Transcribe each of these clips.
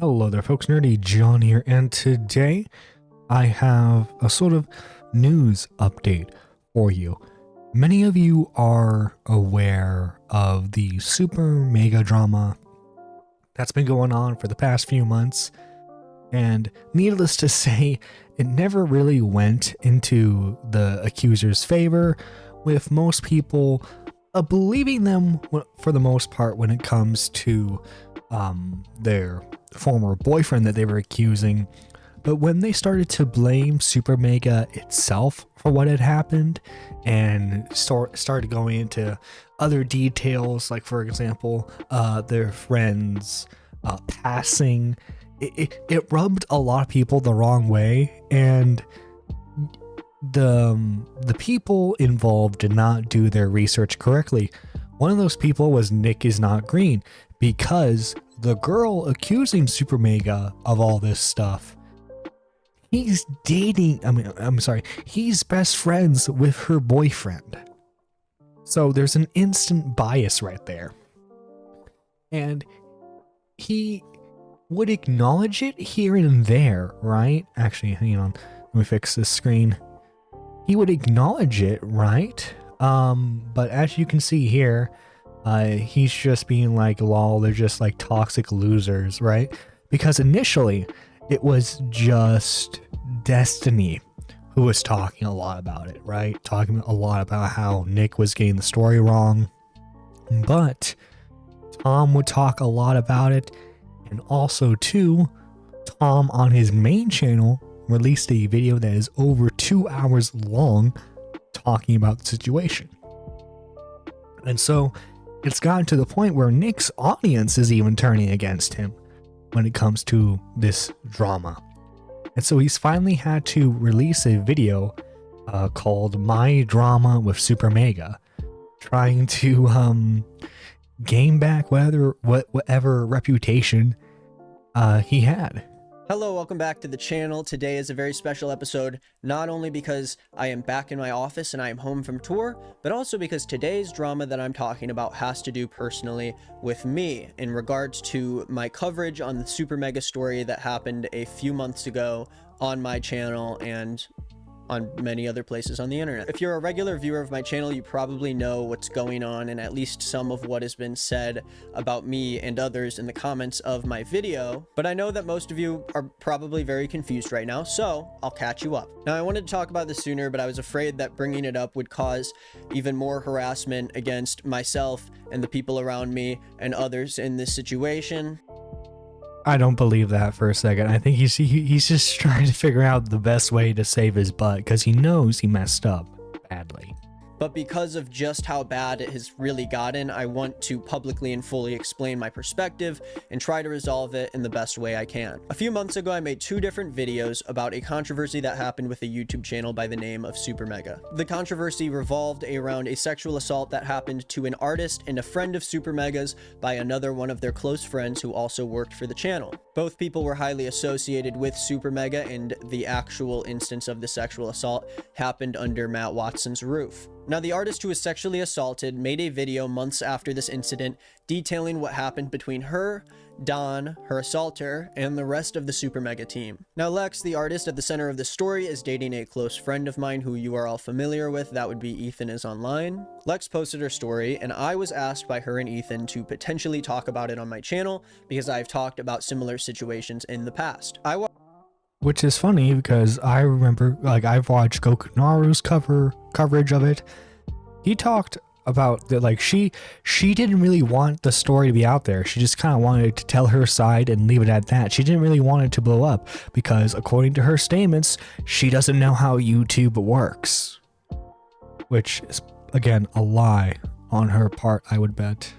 Hello there folks, Nerdy John here, and today I have a sort of news update for you. Many of you are aware of the SuperMega drama that's been going on for the past few months, and needless to say, it never really went into the accuser's favor, with most people believing them for the most part when it comes to their former boyfriend that they were accusing. But when they started to blame SuperMega itself for what had happened and started going into other details, like for example their friends passing, it rubbed a lot of people the wrong way, and the people involved did not do their research correctly. One of those people was Nickisnotgreen, because the girl accusing SuperMega of all this stuff, he's best friends with her boyfriend. So there's an instant bias right there. And he would acknowledge it here and there, right? Actually, hang on. Let me fix this screen. He would acknowledge it, right? But as you can see here, he's just being like, lol, they're just like toxic losers, right? Because initially it was just Destiny who was talking a lot about it, right? Talking a lot about how Nick was getting the story wrong. But Tom would talk a lot about it, and also too, Tom on his main channel released a video that is over 2 hours long talking about the situation. And so it's gotten to the point where Nick's audience is even turning against him when it comes to this drama. And so he's finally had to release a video called My Drama with SuperMega, trying to gain back whatever reputation he had. Hello, welcome back to the channel. Today is a very special episode, not only because I am back in my office and I am home from tour, but also because today's drama that I'm talking about has to do personally with me in regards to my coverage on the SuperMega story that happened a few months ago on my channel and on many other places on the internet. If you're a regular viewer of my channel, you probably know what's going on and at least some of what has been said about me and others in the comments of my video, but I know that most of you are probably very confused right now, so I'll catch you up. Now, I wanted to talk about this sooner, but I was afraid that bringing it up would cause even more harassment against myself and the people around me and others in this situation. I don't believe that for a second. I think he's just trying to figure out the best way to save his butt, because he knows he messed up badly. But because of just how bad it has really gotten, I want to publicly and fully explain my perspective and try to resolve it in the best way I can. A few months ago, I made 2 different videos about a controversy that happened with a YouTube channel by the name of SuperMega. The controversy revolved around a sexual assault that happened to an artist and a friend of SuperMega's by another one of their close friends who also worked for the channel. Both people were highly associated with SuperMega, and the actual instance of the sexual assault happened under Matt Watson's roof. Now, the artist who was sexually assaulted made a video months after this incident detailing what happened between her, Don, her assaulter, and the rest of the SuperMega team. Now, Lex, the artist at the center of the story, is dating a close friend of mine who you are all familiar with. That would be Ethan is Online. Lex posted her story, and I was asked by her and Ethan to potentially talk about it on my channel because I've talked about similar situations in the past. Which is funny because I remember, like, I've watched Gokunaru's coverage of it. He talked about that, like, she didn't really want the story to be out there. She just kind of wanted to tell her side and leave it at that. She didn't really want it to blow up because, according to her statements, she doesn't know how YouTube works. Which is, again, a lie on her part, I would bet.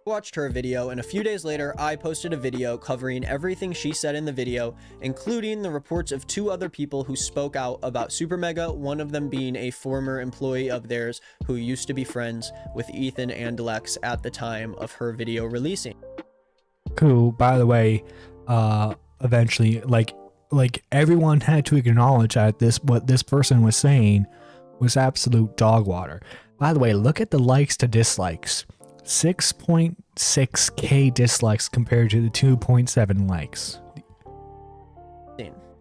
Watched her video, and a few days later I posted a video covering everything she said in the video, including the reports of 2 other people who spoke out about SuperMega, one of them being a former employee of theirs who used to be friends with Ethan and Lex at the time of her video releasing. Who, by the way, eventually, like everyone had to acknowledge that what this person was saying was absolute dog water. By the way, look at the likes to dislikes. 6.6k dislikes compared to the 2.7 likes.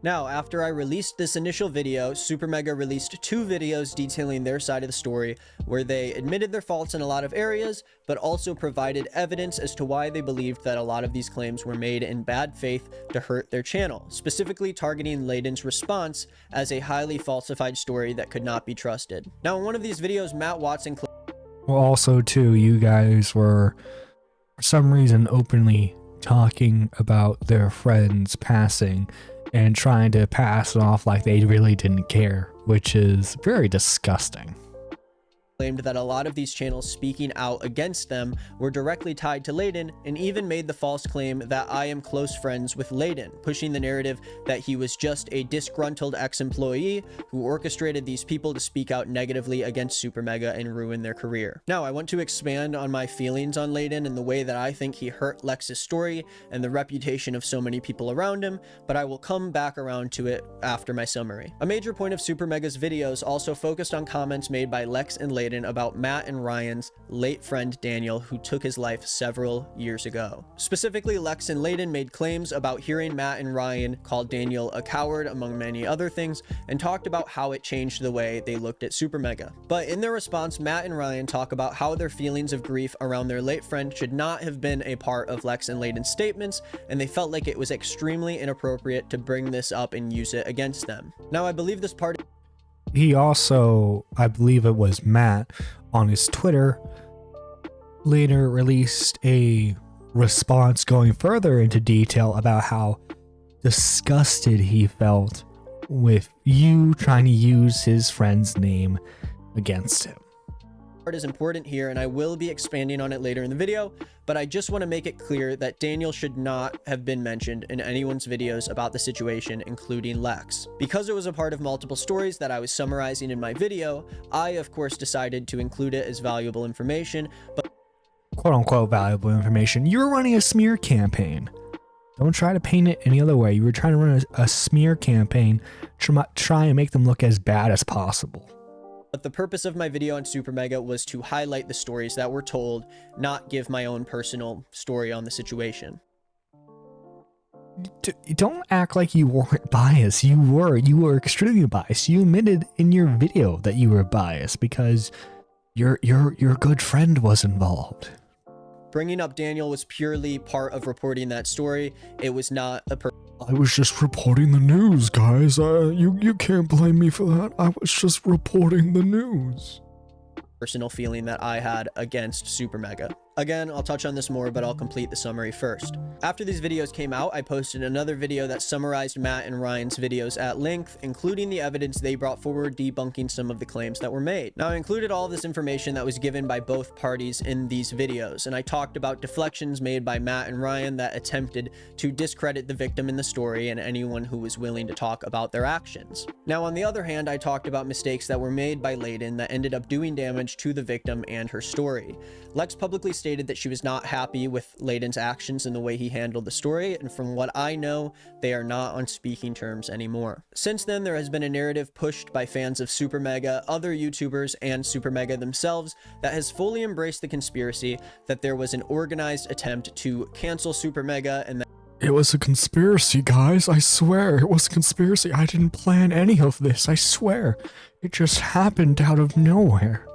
Now, after I released this initial video, SuperMega released 2 videos detailing their side of the story, where they admitted their faults in a lot of areas, but also provided evidence as to why they believed that a lot of these claims were made in bad faith to hurt their channel, specifically targeting Layden's response as a highly falsified story that could not be trusted. Now, in one of these videos, Matt Watson Well, also, too, you guys were, for some reason, openly talking about their friends passing and trying to pass it off like they really didn't care, which is very disgusting. claimed that a lot of these channels speaking out against them were directly tied to Layden, and even made the false claim that I am close friends with Layden, pushing the narrative that he was just a disgruntled ex-employee who orchestrated these people to speak out negatively against SuperMega and ruin their career. Now, I want to expand on my feelings on Layden and the way that I think he hurt Lex's story and the reputation of so many people around him, but I will come back around to it after my summary. A major point of SuperMega's videos also focused on comments made by Lex and Layden about Matt and Ryan's late friend Daniel, who took his life several years ago. Specifically, Lex and Layden made claims about hearing Matt and Ryan call Daniel a coward, among many other things, and talked about how it changed the way they looked at SuperMega. But in their response, Matt and Ryan talk about how their feelings of grief around their late friend should not have been a part of Lex and Layden's statements, and they felt like it was extremely inappropriate to bring this up and use it against them. Now, I believe this part He also, I believe it was Matt, on his Twitter, later released a response going further into detail about how disgusted he felt with you trying to use his friend's name against him. part is important here, and I will be expanding on it later in the video, but I just want to make it clear that Daniel should not have been mentioned in anyone's videos about the situation, including Lex. Because it was a part of multiple stories that I was summarizing in my video, I of course decided to include it as valuable information, but Quote-unquote valuable information. You were running a smear campaign. Don't try to paint it any other way. You were trying to run a smear campaign to try and make them look as bad as possible. the purpose of my video on SuperMega was to highlight the stories that were told, not give my own personal story on the situation. Don't act like you weren't biased. You were extremely biased. You admitted in your video that you were biased because your good friend was involved. Bringing up Daniel was purely part of reporting that story. It was not a I was just reporting the news, guys. You can't blame me for that. I was just reporting the news. personal feeling that I had against SuperMega. Again, I'll touch on this more, but I'll complete the summary first. After these videos came out, I posted another video that summarized Matt and Ryan's videos at length, including the evidence they brought forward debunking some of the claims that were made. Now, I included all this information that was given by both parties in these videos, and I talked about deflections made by Matt and Ryan that attempted to discredit the victim in the story and anyone who was willing to talk about their actions. Now, on the other hand, I talked about mistakes that were made by Layden that ended up doing damage to the victim and her story. Lex publicly stated that she was not happy with Layden's actions and the way he handled the story, and from what I know, they are not on speaking terms anymore. Since then, there has been a narrative pushed by fans of SuperMega, other YouTubers, and SuperMega themselves that has fully embraced the conspiracy that there was an organized attempt to cancel SuperMega and that It was a conspiracy, guys. I swear. It was a conspiracy. I didn't plan any of this. I swear. It just happened out of nowhere.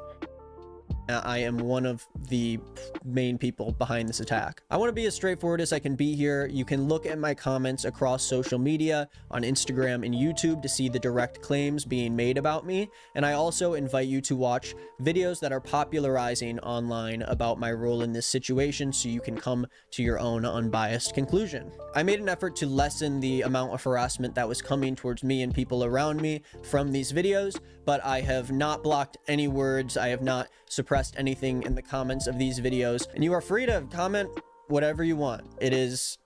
I am one of the main people behind this attack. I want to be as straightforward as I can be here. You can look at my comments across social media on Instagram and YouTube to see the direct claims being made about me. And I also invite you to watch videos that are popularizing online about my role in this situation so you can come to your own unbiased conclusion. I made an effort to lessen the amount of harassment that was coming towards me and people around me from these videos, but I have not blocked any words. I have not suppressed anything in the comments of these videos, and you are free to comment whatever you want. It is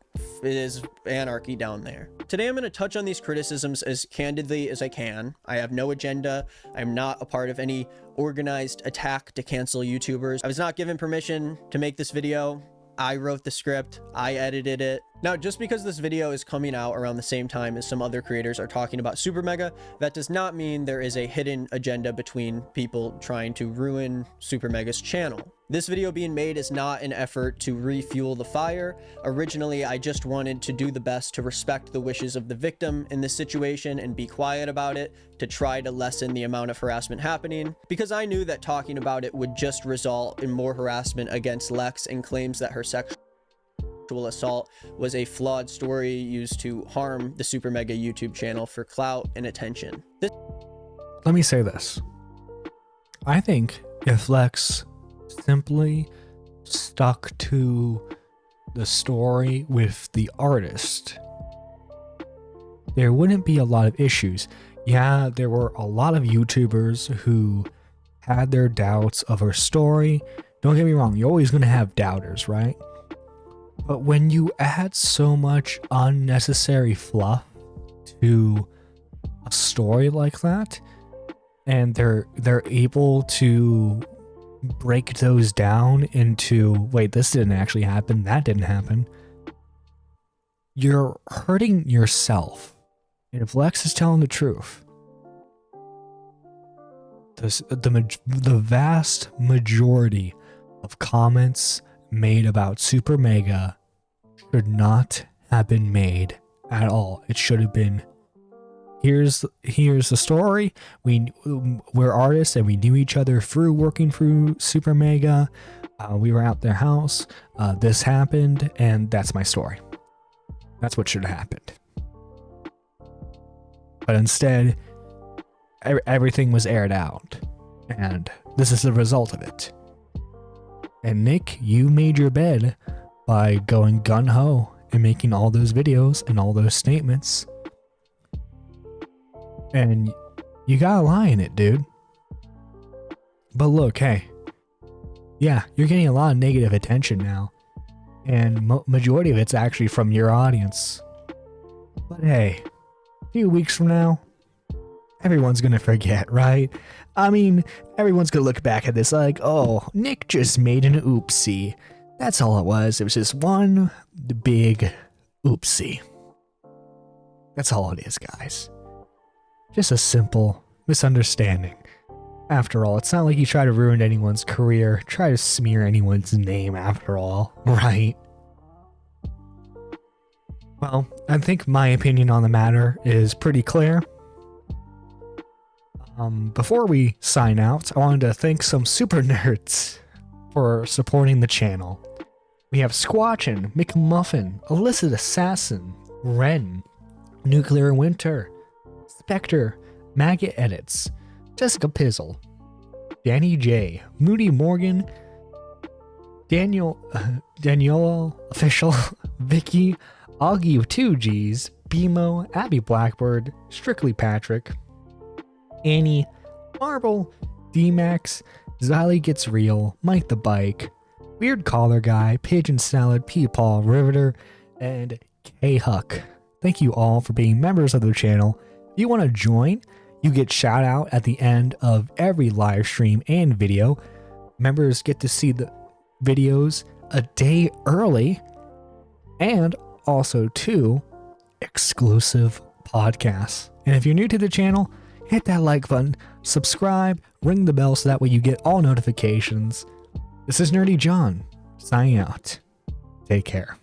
anarchy down there. Today I'm going to touch on these criticisms as candidly as I can. I have no agenda. I'm not a part of any organized attack to cancel YouTubers. I was not given permission to make this video. I wrote the script, I edited it, Now, just because this video is coming out around the same time as some other creators are talking about SuperMega, that does not mean there is a hidden agenda between people trying to ruin SuperMega's channel. This video being made is not an effort to refuel the fire. Originally, I just wanted to do the best to respect the wishes of the victim in this situation and be quiet about it to try to lessen the amount of harassment happening, because I knew that talking about it would just result in more harassment against Lex and claims that her sexual assault was a flawed story used to harm the SuperMega YouTube channel for clout and attention. Let me say this. I think if Lex simply stuck to the story with the artist, there wouldn't be a lot of issues. Yeah, there were a lot of YouTubers who had their doubts of her story. Don't get me wrong, you're always going to have doubters, right? But when you add so much unnecessary fluff to a story like that, and they're able to break those down into, wait, this didn't actually happen, that didn't happen, you're hurting yourself. And if Lex is telling the truth, the vast majority of comments made about SuperMega should not have been made at all. It should have been, here's the story. We're artists and we knew each other through working through SuperMega. We were at their house. This happened, and that's my story. That's what should have happened. But instead, everything was aired out, and this is the result of it. And Nick, you made your bed by going gun-ho and making all those videos and all those statements. And you gotta lie in it, dude. But look, hey, yeah, you're getting a lot of negative attention now. And majority of it's actually from your audience. But hey, a few weeks from now, everyone's gonna forget, right? I mean, everyone's gonna look back at this like, oh, Nick just made an oopsie. That's all it was. It was just one big oopsie. That's all it is, guys. Just a simple misunderstanding. After all, it's not like you try to ruin anyone's career, try to smear anyone's name after all, right? Well, I think my opinion on the matter is pretty clear. Before we sign out, I wanted to thank some super nerds for supporting the channel. We have Squatchin, McMuffin, Illicit Assassin, Ren, Nuclear Winter, Spectre, Maggot Edits, Jessica Pizzle, Danny J, Moody Morgan, Daniel Official, Vicky, Augie with 2 G's, BMO, Abby Blackbird, Strictly Patrick, Annie, Marble, D-Max, Ziley Gets Real, Mike the Bike, Weird Collar Guy, Pigeon Salad, P-Paul, Riveter, and K-Huck. Thank you all for being members of the channel. If you want to join, you get shout out at the end of every live stream and video. Members get to see the videos a day early, and also 2 exclusive podcasts. And if you're new to the channel, hit that like button, subscribe, ring the bell so that way you get all notifications. This is Nerdy John, signing out. Take care.